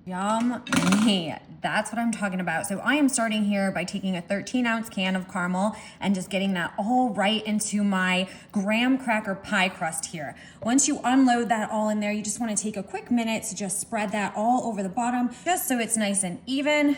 Yummy. That's what I'm talking about. So I am starting here by taking a 13-ounce can of caramel and just getting that all right into my graham cracker pie crust here. Once you unload that all in there, you just want to take a quick minute to just spread that all over the bottom, just so it's nice and even.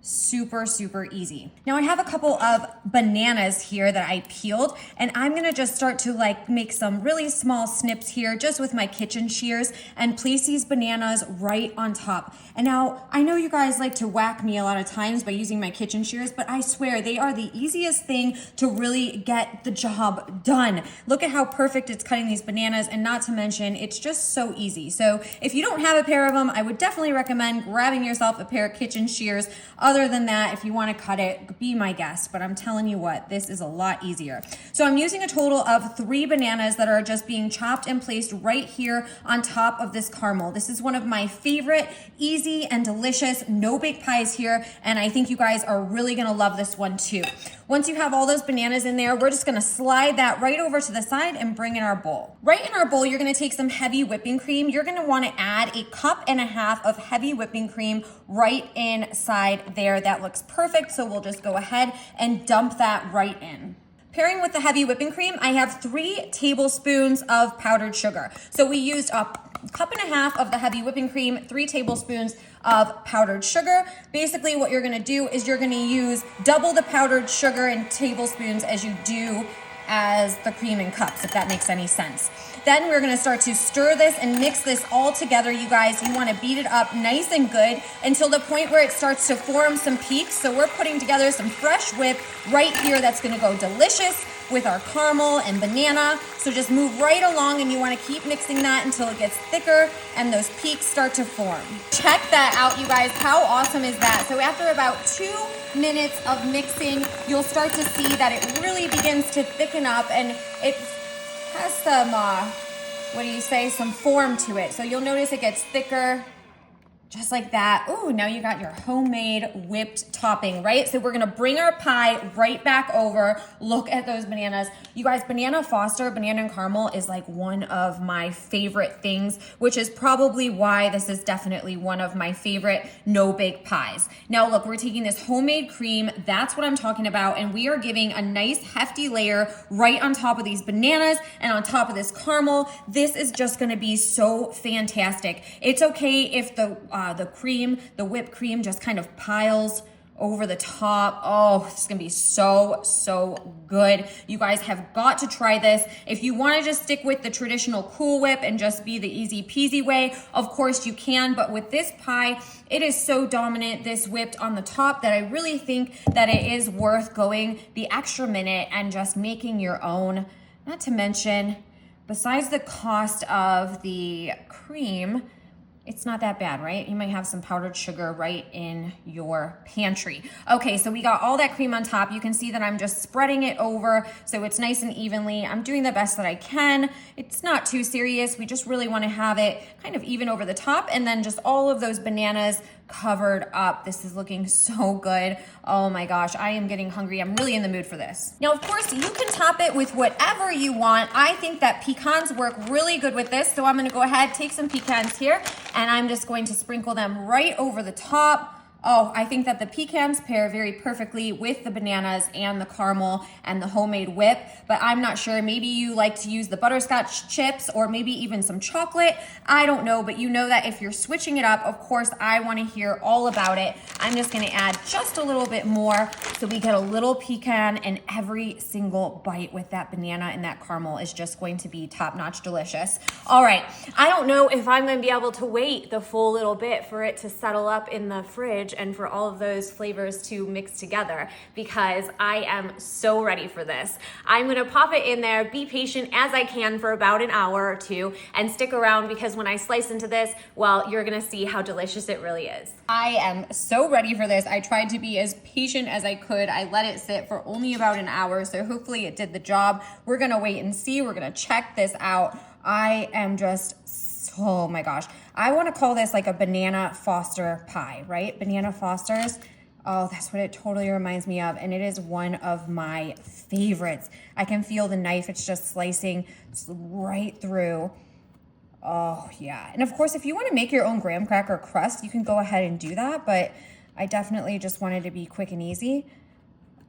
Super, super easy. Now I have a couple of bananas here that I peeled, and I'm gonna just start to like make some really small snips here just with my kitchen shears and place these bananas right on top. And now I know you guys like to whack me a lot of times by using my kitchen shears, but I swear they are the easiest thing to really get the job done. Look at how perfect it's cutting these bananas, and not to mention it's just so easy. So if you don't have a pair of them, I would definitely recommend grabbing yourself a pair of kitchen shears. Other than that, if you want to cut it, be my guest, but I'm telling you what, this is a lot easier. So I'm using a total of 3 bananas that are just being chopped and placed right here on top of this caramel. This is one of my favorite easy and delicious no-bake pies here, and I think you guys are really gonna love this one too. Once you have all those bananas in there, we're just gonna slide that right over to the side and bring in our bowl. Right in our bowl, you're gonna take some heavy whipping cream. You're gonna wanna add 1.5 cups of heavy whipping cream right inside there. That looks perfect, so we'll just go ahead and dump that right in. Pairing with the heavy whipping cream, I have 3 tablespoons of powdered sugar. So we used 1.5 cups of the heavy whipping cream, 3 tablespoons of powdered sugar. Basically what you're gonna do is you're gonna use double the powdered sugar in tablespoons as you do as the cream in cups, if that makes any sense. Then we're gonna start to stir this and mix this all together, you guys. You wanna beat it up nice and good until the point where it starts to form some peaks. So we're putting together some fresh whip right here that's gonna go delicious with our caramel and banana. So just move right along, and you wanna keep mixing that until it gets thicker and those peaks start to form. Check that out, you guys. How awesome is that? So after about 2 minutes of mixing, you'll start to see that it really begins to thicken up, and it has some, some form to it. So you'll notice it gets thicker, just like that. Ooh, now you got your homemade whipped topping, right? So we're gonna bring our pie right back over. Look at those bananas. You guys, banana foster, banana and caramel is like one of my favorite things, which is probably why this is definitely one of my favorite no-bake pies. Now look, we're taking this homemade cream, that's what I'm talking about, and we are giving a nice hefty layer right on top of these bananas and on top of this caramel. This is just gonna be so fantastic. It's okay if the whipped cream just kind of piles over the top. Oh, it's gonna be so, so good. You guys have got to try this. If you wanna just stick with the traditional Cool Whip and just be the easy peasy way, of course you can, but with this pie, it is so dominant, this whipped on the top, that I really think that it is worth going the extra minute and just making your own. Not to mention, besides the cost of the cream, it's not that bad, right? You might have some powdered sugar right in your pantry. Okay, so we got all that cream on top. You can see that I'm just spreading it over so it's nice and evenly. I'm doing the best that I can. It's not too serious. We just really want to have it kind of even over the top, and then just all of those bananas covered up. This is looking so good. Oh my gosh, I am getting hungry. I'm really in the mood for this. Now, of course, you can top it with whatever you want. I think that pecans work really good with this, so I'm gonna go ahead, take some pecans here, and I'm just going to sprinkle them right over the top. Oh, I think that the pecans pair very perfectly with the bananas and the caramel and the homemade whip, but I'm not sure. Maybe you like to use the butterscotch chips or maybe even some chocolate. I don't know, but you know that if you're switching it up, of course, I want to hear all about it. I'm just going to add just a little bit more so we get a little pecan, and every single bite with that banana and that caramel is just going to be top-notch delicious. All right, I don't know if I'm going to be able to wait the full little bit for it to settle up in the fridge and for all of those flavors to mix together, because I am so ready for this. I'm gonna pop it in there, be patient as I can for about an hour or two, and stick around, because when I slice into this, well, you're gonna see how delicious it really is. I am so ready for this. I tried to be as patient as I could. I let it sit for only about an hour, so hopefully it did the job. We're gonna wait and see. We're gonna check this out. I am just, oh my gosh. I want to call this like a banana foster pie, right? Banana Fosters. Oh, that's what it totally reminds me of. And it is one of my favorites. I can feel the knife. It's just slicing right through. Oh yeah. And of course, if you want to make your own graham cracker crust, you can go ahead and do that, but I definitely just wanted to be quick and easy.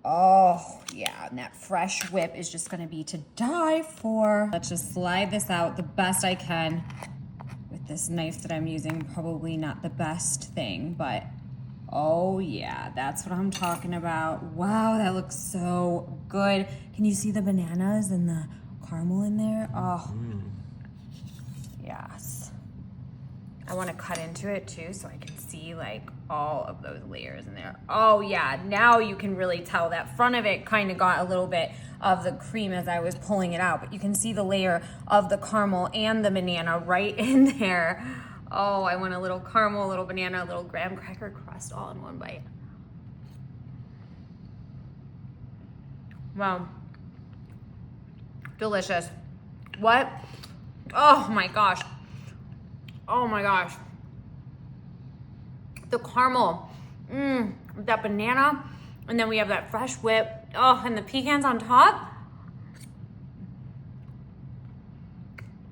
Oh yeah, and that fresh whip is just gonna be to die for. Let's just slide this out the best I can with this knife that I'm using. Probably not the best thing, but oh yeah, that's what I'm talking about. Wow, that looks so good. Can you see the bananas and the caramel in there? Oh, yes. I want to cut into it too so I can see like all of those layers in there. Oh yeah, now you can really tell that front of it kind of got a little bit of the cream as I was pulling it out, but you can see the layer of the caramel and the banana right in there. Oh, I want a little caramel, a little banana, a little graham cracker crust all in one bite. Wow. Delicious. What? Oh my gosh. Oh my gosh. The caramel, that banana, and then we have that fresh whip. Oh, and the pecans on top.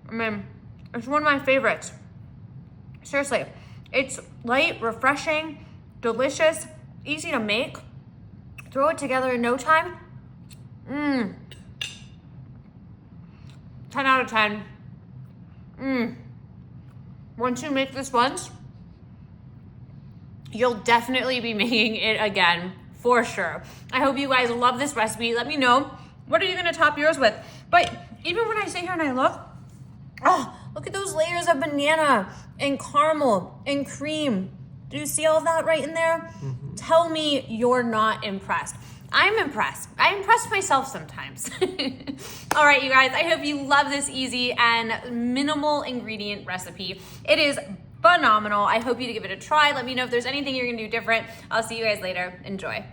I mean, it's one of my favorites. Seriously, it's light, refreshing, delicious, easy to make. Throw it together in no time. 10 out of 10. Once you make this once, you'll definitely be making it again for sure. I hope you guys love this recipe. Let me know, what are you gonna top yours with? But even when I sit here and I look, oh, look at those layers of banana and caramel and cream. Do you see all of that right in there? Tell me you're not impressed. I'm impressed. I impress myself sometimes. All right, you guys, I hope you love this easy and minimal ingredient recipe. It is phenomenal. I hope you to give it a try. Let me know if there's anything you're gonna do different. I'll see you guys later. Enjoy.